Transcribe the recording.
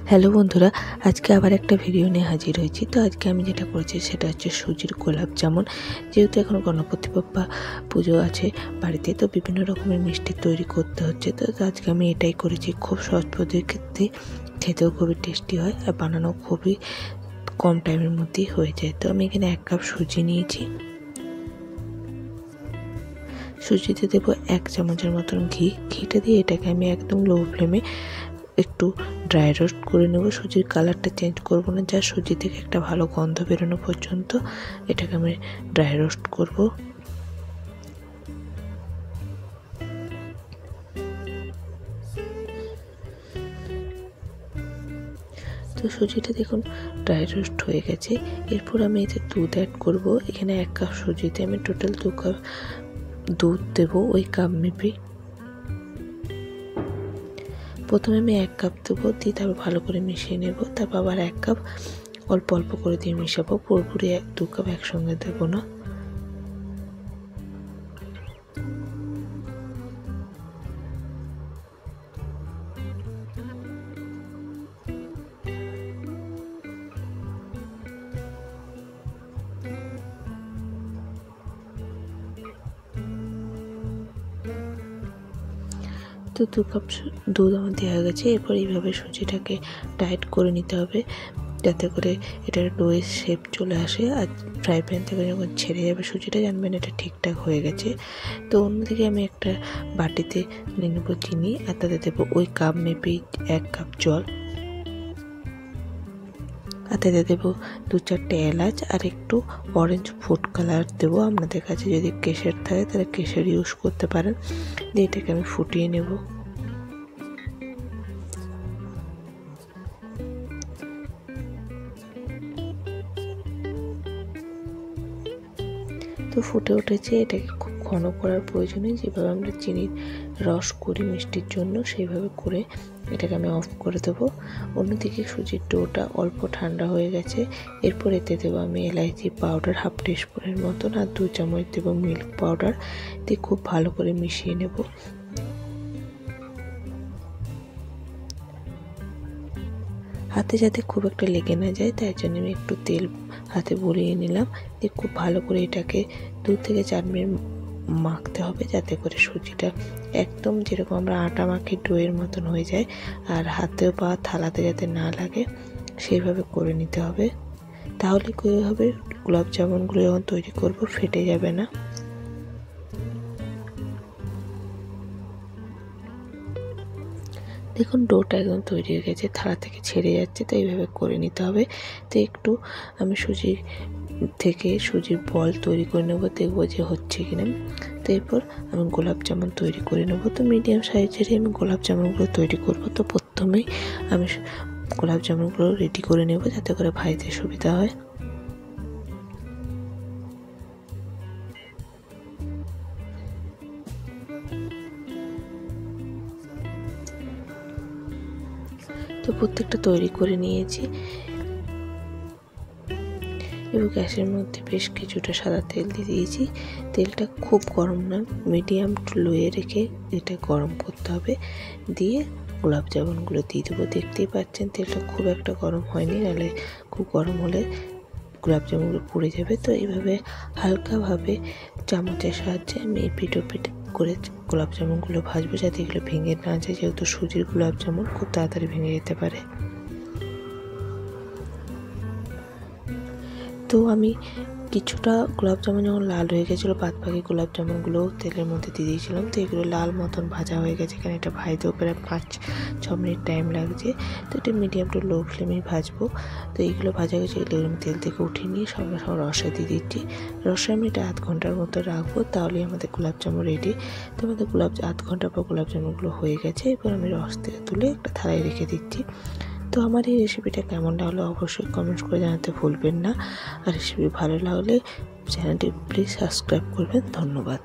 Hello বন্ধুরা, আজকে আবার একটা ভিডিও নিয়ে হাজির হয়েছি। তো আজকে আমি যেটা করেছি সেটা হচ্ছে সুজির গোলাপ জামুন। যেহেতু এখন গণপতি বাপ্পা পুজো আছে বাড়িতে, তো বিভিন্ন রকমের মিষ্টি তৈরি করতে হচ্ছে। তো আজকে আমি এটাই করেছি। খুব সহজ পদ্ধতিতে, খেতেও খুবই টেস্টি হয় আর বানানো খুবই কম টাইমের মধ্যেই হয়ে যায়। তো আমি এখানে 1 কাপ সুজি নিয়েছি। সুজিতে দেবো 1 চামচের মতন ঘিটা দিয়ে এটাকে আমি একদম লো ফ্লেমে একটু ড্রাই রোস্ট করে নেব। সুজির কালারটা চেঞ্জ করব না, যা সুজি থেকে একটা ভালো গন্ধ বেরোনো পর্যন্ত এটাকে আমি ড্রাই রোস্ট করব। তো সুজিটা দেখুন ড্রাই রোস্ট হয়ে গেছে। এরপর আমি এতে দুধ অ্যাড করব। এখানে 1 কাপ সুজিতে আমি টোটাল 2 কাপ দুধ দেবো, ওই কাপ মেপে। প্রথমে আমি 1 কাপ দেবো, দিয়ে তারপর ভালো করে মিশিয়ে নেব। তারপর আবার 1 কাপ অল্প অল্প করে দিয়ে মিশাবো, পুরোপুরি 2 কাপ একসঙ্গে দেবো না। তো 2 কাপ দুধ আমার দেওয়া গেছে। এরপর এইভাবে সুজিটাকে টাইট করে নিতে হবে, যাতে করে এটার ডোয়ের শেপ চলে আসে। আর ফ্রাই প্যান থেকে যখন ছেড়ে যাবে সুজিটা, জানবেন এটা ঠিকঠাক হয়ে গেছে। তো অন্যদিকে আমি একটা বাটিতে নিয়ে নেবো চিনি, আর তাতে দেবো ওই কাপ মেপেই 1 কাপ জল। আর তাতে দেবো 2-4টে এলাচ আর একটু অরেঞ্জ ফুড কালার দেবো। আপনাদের কাছে যদি কেশর থাকে তাহলে কেশর ইউজ করতে পারেন। দিয়ে এটাকে আমি ফুটিয়ে নেব। তো ফুটে উঠেছে। এটাকে খুব ঘন করার প্রয়োজন নেই, যেভাবে আমরা চিনির রস করি মিষ্টির জন্য সেইভাবে করে এটাকে আমি অফ করে দেবো। অন্যদিকে সুজির ডোটা অল্প ঠান্ডা হয়ে গেছে। এরপর এতে দেবো আমি এলাইচি পাউডার 1/2 টিস্পুনের মতন, আর 2 চামচ দেবো মিল্ক পাউডার। দিয়ে খুব ভালো করে মিশিয়ে নেব। হাতে যাতে খুব একটা লেগে না যায়, তাই জন্য আমি একটু তেল হাতে বুলিয়ে নিলাম। দিয়ে খুব ভালো করে এটাকে 2 থেকে 4 মিনিট মাখতে হবে, যাতে করে সুজিটা একদম যেরকম আমরা আটা মাখি ডোয়ের মতন হয়ে যায়, আর হাতে বা থালাতে যাতে না লাগে সেইভাবে করে নিতে হবে। তাহলে কী হবে, গোলাপ জামুনগুলো যখন তৈরি করব ফেটে যাবে না। দেখুন ডোটা একদম তৈরি হয়ে গেছে, থালা থেকে ছেড়ে যাচ্ছে। তো এইভাবে করে নিতে হবে। তো একটু আমি সুজির বল তৈরি করে নেবো, দেখবো যে হচ্ছে কিনা। তো এরপর আমি গোলাপ জামুন তৈরি করে নেবো। তো মিডিয়াম সাইজেরই আমি গোলাপ জামুনগুলো তৈরি করব। তো প্রথমেই আমি গোলাপ জামুনগুলো রেডি করে নেব, যাতে করে ভাজতে সুবিধা হয়। তো প্রত্যেকটা তৈরি করে নিয়েছি। এবং গ্যাসের মধ্যে বেশ কিছুটা সাদা তেল দিয়ে দিয়েছি। তেলটা খুব গরম না, মিডিয়াম টু লোয়ে রেখে এটা গরম করতে হবে। দিয়ে গোলাপ জামুনগুলো দিয়ে দেবো। দেখতেই পাচ্ছেন তেলটা খুব একটা গরম হয়নি, নাহলে খুব গরম হলে গোলাপ জামুনগুলো পুড়ে যাবে। তো এইভাবে হালকাভাবে চামচের সাহায্যে আমি এপিট ওপিট করে গোলাপ জামুনগুলো ভাজবো, যাতে এগুলো ভেঙে না যায়। যেহেতু সুজির গোলাপ জামুন খুব তাড়াতাড়ি ভেঙে যেতে পারে। তো আমি কিছুটা গোলাপ জামুন যখন লাল হয়ে গেছিলো, বাদ বাকি গোলাপ জামুনগুলো তেলের মধ্যে দিয়ে দিয়েছিলাম। তো এগুলো লাল মতন ভাজা হয়ে গেছে। এখানে এটা ভাজতেও প্রায় 5-6 মিনিট টাইম লাগছে। তো এটা মিডিয়াম টু লো ফ্লেমেই ভাজবো। তো এইগুলো ভাজা গেছে, এগুলো আমি তেল থেকে উঠিয়ে নিয়ে সঙ্গে সঙ্গে রসে দিয়ে দিচ্ছি। রসে আমি এটা 1/2 ঘন্টার মতো রাখবো, তাহলেই আমাদের গোলাপ জামুন রেডি। তো আমাদের 1/2 ঘন্টা পর গোলাপ জামুনগুলো হয়ে গেছে। এরপর আমি রস থেকে তুলে একটা থালায় রেখে দিচ্ছি। তো আমার এই রেসিপিটা কেমন লাগলো অবশ্যই কমেন্টস করে জানাতে ভুলবেন না। আর রেসিপি ভালো লাগলে চ্যানেলটি প্লিজ সাবস্ক্রাইব করবেন। ধন্যবাদ।